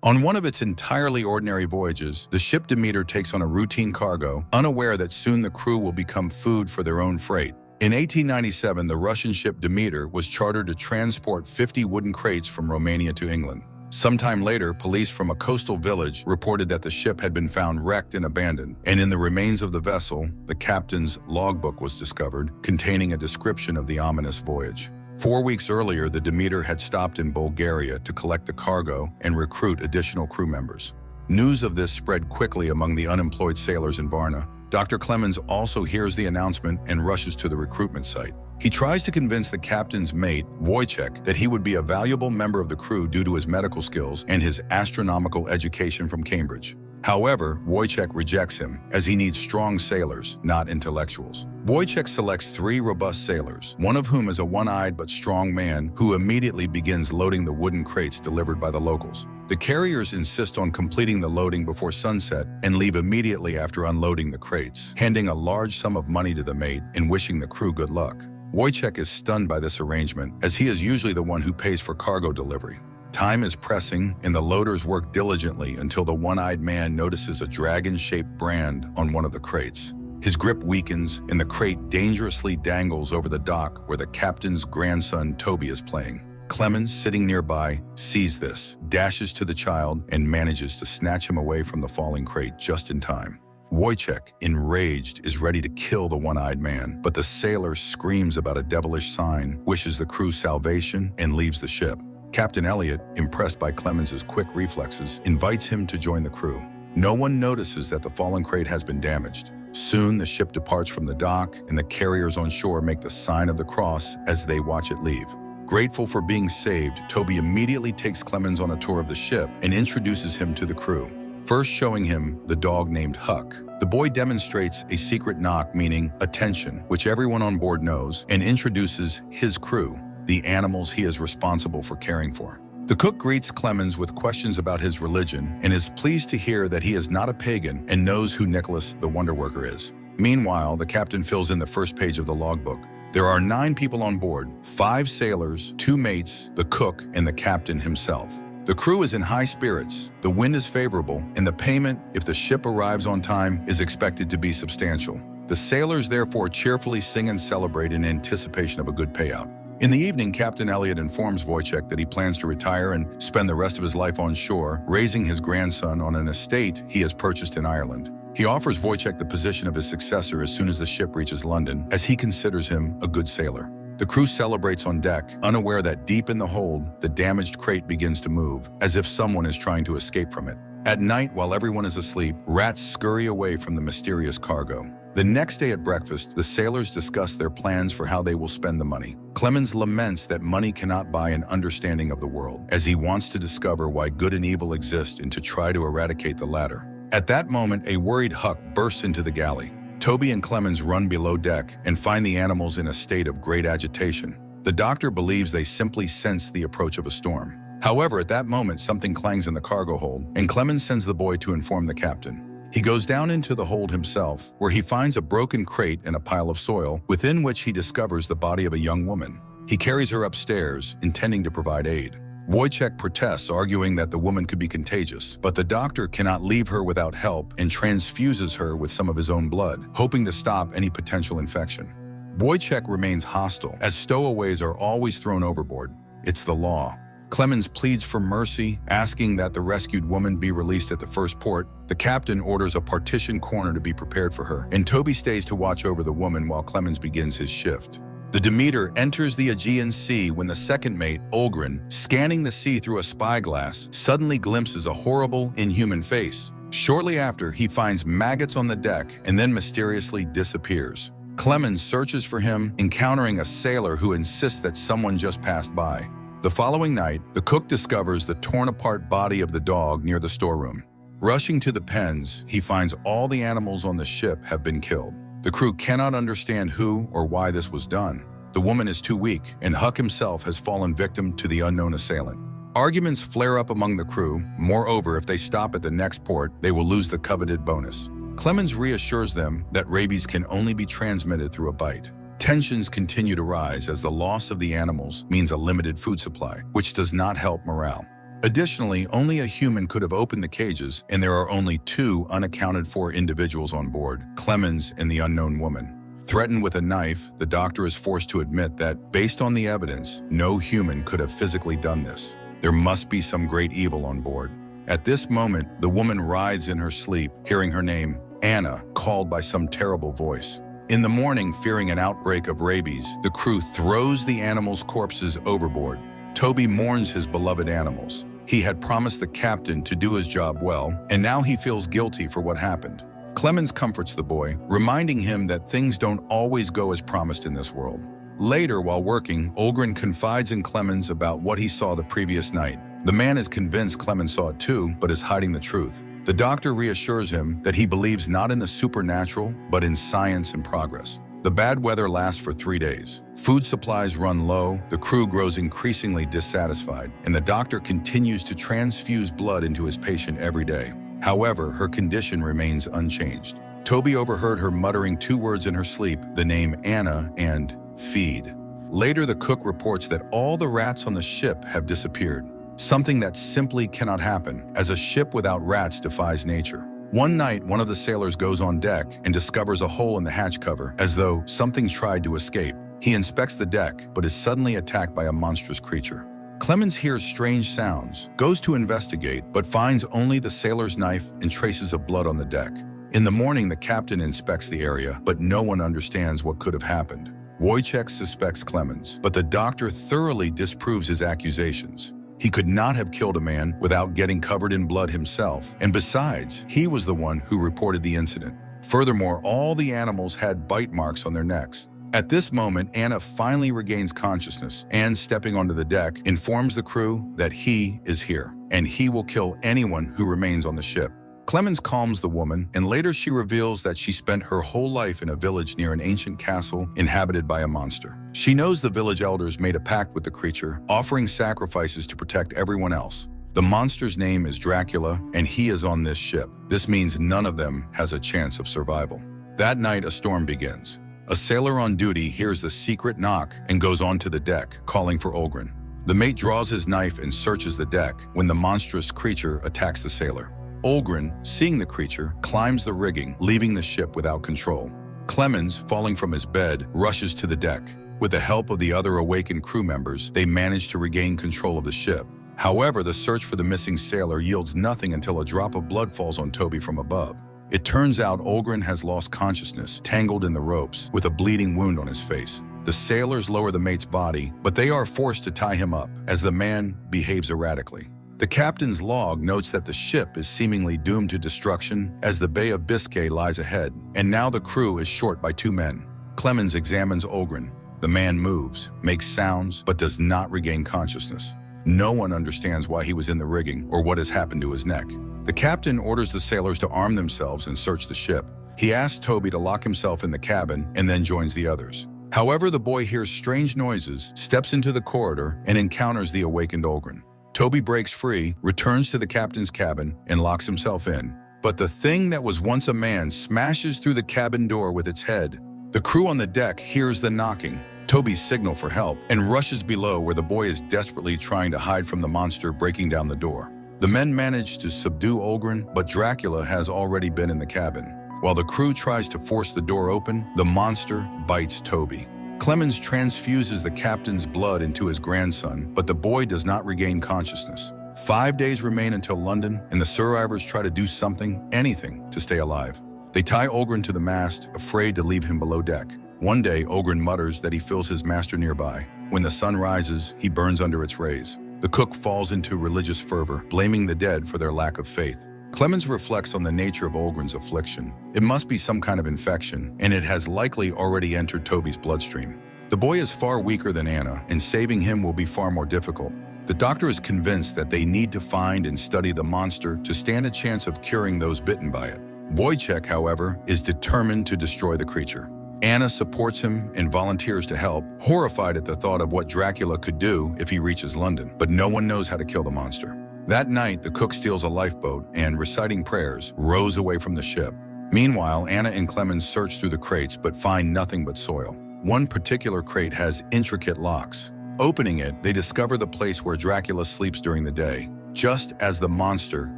On one of its entirely ordinary voyages, the ship Demeter takes on a routine cargo, unaware that soon the crew will become food for their own freight. In 1897, the Russian ship Demeter was chartered to transport 50 wooden crates from Romania to England. Sometime later, police from a coastal village reported that the ship had been found wrecked and abandoned, and in the remains of the vessel, the captain's logbook was discovered, containing a description of the ominous voyage. 4 weeks earlier, the Demeter had stopped in Bulgaria to collect the cargo and recruit additional crew members. News of this spread quickly among the unemployed sailors in Varna. Dr. Clemens also hears the announcement and rushes to the recruitment site. He tries to convince the captain's mate, Wojciech, that he would be a valuable member of the crew due to his medical skills and his astronomical education from Cambridge. However, Wojciech rejects him, as he needs strong sailors, not intellectuals. Wojciech selects 3 robust sailors, one of whom is a one-eyed but strong man who immediately begins loading the wooden crates delivered by the locals. The carriers insist on completing the loading before sunset and leave immediately after unloading the crates, handing a large sum of money to the mate and wishing the crew good luck. Wojciech is stunned by this arrangement, as he is usually the one who pays for cargo delivery. Time is pressing, and the loaders work diligently until the one-eyed man notices a dragon-shaped brand on one of the crates. His grip weakens, and the crate dangerously dangles over the dock where the captain's grandson Toby is playing. Clemens, sitting nearby, sees this, dashes to the child, and manages to snatch him away from the falling crate just in time. Wojciech, enraged, is ready to kill the one-eyed man, but the sailor screams about a devilish sign, wishes the crew salvation, and leaves the ship. Captain Elliot, impressed by Clemens's quick reflexes, invites him to join the crew. No one notices that the fallen crate has been damaged. Soon, the ship departs from the dock, and the carriers on shore make the sign of the cross as they watch it leave. Grateful for being saved, Toby immediately takes Clemens on a tour of the ship and introduces him to the crew. First showing him the dog named Huck. The boy demonstrates a secret knock meaning attention, which everyone on board knows, and introduces his crew, the animals he is responsible for caring for. The cook greets Clemens with questions about his religion and is pleased to hear that he is not a pagan and knows who Nicholas the Wonder Worker is. Meanwhile, the captain fills in the first page of the logbook. There are 9 people on board, 5 sailors, 2 mates, the cook, and the captain himself. The crew is in high spirits, the wind is favorable, and the payment, if the ship arrives on time, is expected to be substantial. The sailors therefore cheerfully sing and celebrate in anticipation of a good payout. In the evening, Captain Elliot informs Wojciech that he plans to retire and spend the rest of his life on shore, raising his grandson on an estate he has purchased in Ireland. He offers Wojciech the position of his successor as soon as the ship reaches London, as he considers him a good sailor. The crew celebrates on deck, unaware that deep in the hold, the damaged crate begins to move, as if someone is trying to escape from it. At night, while everyone is asleep, rats scurry away from the mysterious cargo. The next day at breakfast, the sailors discuss their plans for how they will spend the money. Clemens laments that money cannot buy an understanding of the world, as he wants to discover why good and evil exist and to try to eradicate the latter. At that moment, a worried Huck bursts into the galley. Toby and Clemens run below deck and find the animals in a state of great agitation. The doctor believes they simply sense the approach of a storm. However, at that moment, something clangs in the cargo hold, and Clemens sends the boy to inform the captain. He goes down into the hold himself, where he finds a broken crate and a pile of soil, within which he discovers the body of a young woman. He carries her upstairs, intending to provide aid. Wojciech protests, arguing that the woman could be contagious, but the doctor cannot leave her without help and transfuses her with some of his own blood, hoping to stop any potential infection. Wojciech remains hostile, as stowaways are always thrown overboard. It's the law. Clemens pleads for mercy, asking that the rescued woman be released at the first port. The captain orders a partition corner to be prepared for her, and Toby stays to watch over the woman while Clemens begins his shift. The Demeter enters the Aegean Sea when the second mate, Olgren, scanning the sea through a spyglass, suddenly glimpses a horrible, inhuman face. Shortly after, he finds maggots on the deck and then mysteriously disappears. Clemens searches for him, encountering a sailor who insists that someone just passed by. The following night, the cook discovers the torn-apart body of the dog near the storeroom. Rushing to the pens, he finds all the animals on the ship have been killed. The crew cannot understand who or why this was done. The woman is too weak, and Huck himself has fallen victim to the unknown assailant. Arguments flare up among the crew. Moreover, if they stop at the next port, they will lose the coveted bonus. Clemens reassures them that rabies can only be transmitted through a bite. Tensions continue to rise as the loss of the animals means a limited food supply, which does not help morale. Additionally, only a human could have opened the cages, and there are only two unaccounted-for individuals on board, Clemens and the unknown woman. Threatened with a knife, the doctor is forced to admit that, based on the evidence, no human could have physically done this. There must be some great evil on board. At this moment, the woman writhes in her sleep, hearing her name, Anna, called by some terrible voice. In the morning, fearing an outbreak of rabies, the crew throws the animals' corpses overboard. Toby mourns his beloved animals. He had promised the captain to do his job well, and now he feels guilty for what happened. Clemens comforts the boy, reminding him that things don't always go as promised in this world. Later, while working, Olgren confides in Clemens about what he saw the previous night. The man is convinced Clemens saw it too, but is hiding the truth. The doctor reassures him that he believes not in the supernatural, but in science and progress. The bad weather lasts for 3 days. Food supplies run low, the crew grows increasingly dissatisfied, and the doctor continues to transfuse blood into his patient every day. However, her condition remains unchanged. Toby overheard her muttering 2 words in her sleep, the name Anna and feed. Later, the cook reports that all the rats on the ship have disappeared. Something that simply cannot happen, as a ship without rats defies nature. One night, one of the sailors goes on deck and discovers a hole in the hatch cover, as though something tried to escape. He inspects the deck, but is suddenly attacked by a monstrous creature. Clemens hears strange sounds, goes to investigate, but finds only the sailor's knife and traces of blood on the deck. In the morning, the captain inspects the area, but no one understands what could have happened. Wojciech suspects Clemens, but the doctor thoroughly disproves his accusations. He could not have killed a man without getting covered in blood himself, and besides, he was the one who reported the incident. Furthermore, all the animals had bite marks on their necks. At this moment, Anna finally regains consciousness and, stepping onto the deck, informs the crew that he is here, and he will kill anyone who remains on the ship. Clemens calms the woman, and later she reveals that she spent her whole life in a village near an ancient castle inhabited by a monster. She knows the village elders made a pact with the creature, offering sacrifices to protect everyone else. The monster's name is Dracula, and he is on this ship. This means none of them has a chance of survival. That night, a storm begins. A sailor on duty hears the secret knock and goes onto the deck, calling for Olgren. The mate draws his knife and searches the deck when the monstrous creature attacks the sailor. Olgren, seeing the creature, climbs the rigging, leaving the ship without control. Clemens, falling from his bed, rushes to the deck. With the help of the other awakened crew members, they manage to regain control of the ship. However, the search for the missing sailor yields nothing until a drop of blood falls on Toby from above. It turns out Olgren has lost consciousness, tangled in the ropes, with a bleeding wound on his face. The sailors lower the mate's body, but they are forced to tie him up, as the man behaves erratically. The captain's log notes that the ship is seemingly doomed to destruction as the Bay of Biscay lies ahead, and now the crew is short by 2 men. Clemens examines Olgren. The man moves, makes sounds, but does not regain consciousness. No one understands why he was in the rigging or what has happened to his neck. The captain orders the sailors to arm themselves and search the ship. He asks Toby to lock himself in the cabin and then joins the others. However, the boy hears strange noises, steps into the corridor, and encounters the awakened Olgren. Toby breaks free, returns to the captain's cabin, and locks himself in. But the thing that was once a man smashes through the cabin door with its head. The crew on the deck hears the knocking, Toby's signal for help, and rushes below where the boy is desperately trying to hide from the monster breaking down the door. The men manage to subdue Olgren, but Dracula has already been in the cabin. While the crew tries to force the door open, the monster bites Toby. Clemens transfuses the captain's blood into his grandson, but the boy does not regain consciousness. 5 days remain until London, and the survivors try to do something, anything, to stay alive. They tie Olgren to the mast, afraid to leave him below deck. One day, Olgren mutters that he feels his master nearby. When the sun rises, he burns under its rays. The cook falls into religious fervor, blaming the dead for their lack of faith. Clemens reflects on the nature of Olgren's affliction. It must be some kind of infection, and it has likely already entered Toby's bloodstream. The boy is far weaker than Anna, and saving him will be far more difficult. The doctor is convinced that they need to find and study the monster to stand a chance of curing those bitten by it. Wojciech, however, is determined to destroy the creature. Anna supports him and volunteers to help, horrified at the thought of what Dracula could do if he reaches London, but no one knows how to kill the monster. That night, the cook steals a lifeboat and, reciting prayers, rows away from the ship. Meanwhile, Anna and Clemens search through the crates but find nothing but soil. One particular crate has intricate locks. Opening it, they discover the place where Dracula sleeps during the day. just as the monster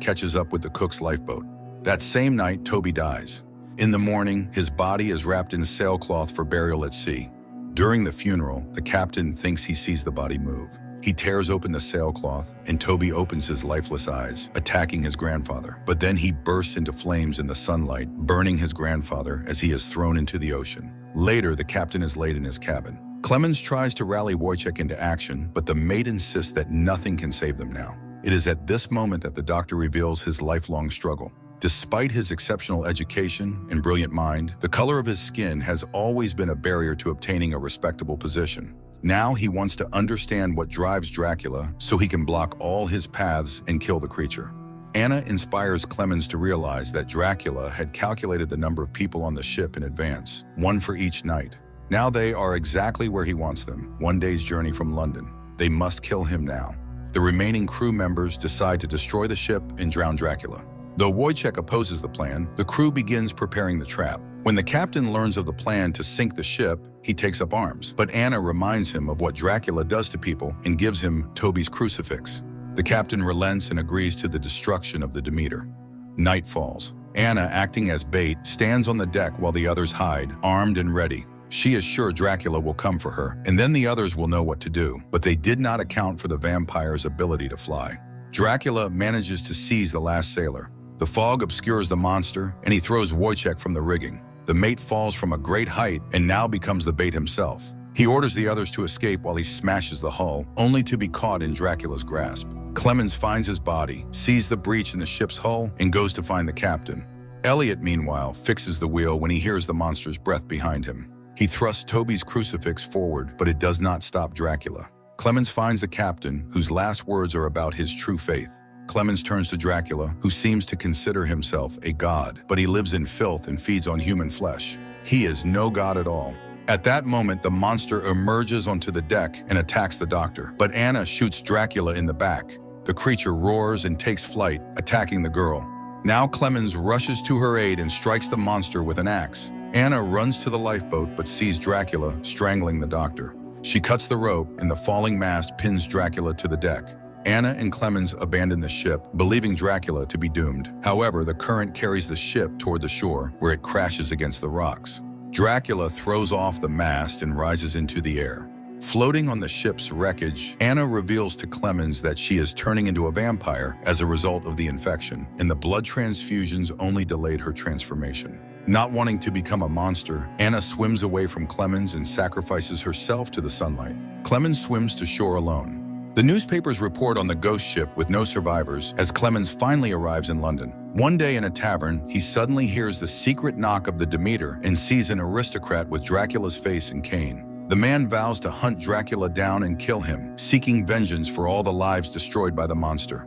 catches up with the cook's lifeboat. That same night, Toby dies. In the morning, his body is wrapped in sailcloth for burial at sea. During the funeral, the captain thinks he sees the body move. He tears open the sailcloth, and Toby opens his lifeless eyes, attacking his grandfather. But then he bursts into flames in the sunlight, burning his grandfather as he is thrown into the ocean. Later, the captain is laid in his cabin. Clemens tries to rally Wojciech into action, but the mate insists that nothing can save them now. It is at this moment that the doctor reveals his lifelong struggle. Despite his exceptional education and brilliant mind, the color of his skin has always been a barrier to obtaining a respectable position. Now he wants to understand what drives Dracula so he can block all his paths and kill the creature. Anna inspires Clemens to realize that Dracula had calculated the number of people on the ship in advance, one for each night. Now they are exactly where he wants them, one day's journey from London. They must kill him now. The remaining crew members decide to destroy the ship and drown Dracula. Though Wojciech opposes the plan, the crew begins preparing the trap. When the captain learns of the plan to sink the ship, he takes up arms. But Anna reminds him of what Dracula does to people and gives him Toby's crucifix. The captain relents and agrees to the destruction of the Demeter. Night falls. Anna, acting as bait, stands on the deck while the others hide, armed and ready. She is sure Dracula will come for her, and then the others will know what to do. But they did not account for the vampire's ability to fly. Dracula manages to seize the last sailor. The fog obscures the monster, and he throws Wojciech from the rigging. The mate falls from a great height and now becomes the bait himself. He orders the others to escape while he smashes the hull, only to be caught in Dracula's grasp. Clemens finds his body, sees the breach in the ship's hull, and goes to find the captain. Elliot, meanwhile, fixes the wheel when he hears the monster's breath behind him. He thrusts Toby's crucifix forward, but it does not stop Dracula. Clemens finds the captain, whose last words are about his true faith. Clemens turns to Dracula, who seems to consider himself a god, but he lives in filth and feeds on human flesh. He is no god at all. At that moment, the monster emerges onto the deck and attacks the doctor, but Anna shoots Dracula in the back. The creature roars and takes flight, attacking the girl. Now Clemens rushes to her aid and strikes the monster with an axe. Anna runs to the lifeboat but sees Dracula strangling the doctor. She cuts the rope, and the falling mast pins Dracula to the deck. Anna and Clemens abandon the ship, believing Dracula to be doomed. However, the current carries the ship toward the shore, where it crashes against the rocks. Dracula throws off the mast and rises into the air. Floating on the ship's wreckage, Anna reveals to Clemens that she is turning into a vampire as a result of the infection, and the blood transfusions only delayed her transformation. Not wanting to become a monster, Anna swims away from Clemens and sacrifices herself to the sunlight. Clemens swims to shore alone. The newspapers report on the ghost ship with no survivors as Clemens finally arrives in London. One day in a tavern, he suddenly hears the secret knock of the Demeter and sees an aristocrat with Dracula's face and cane. The man vows to hunt Dracula down and kill him, seeking vengeance for all the lives destroyed by the monster.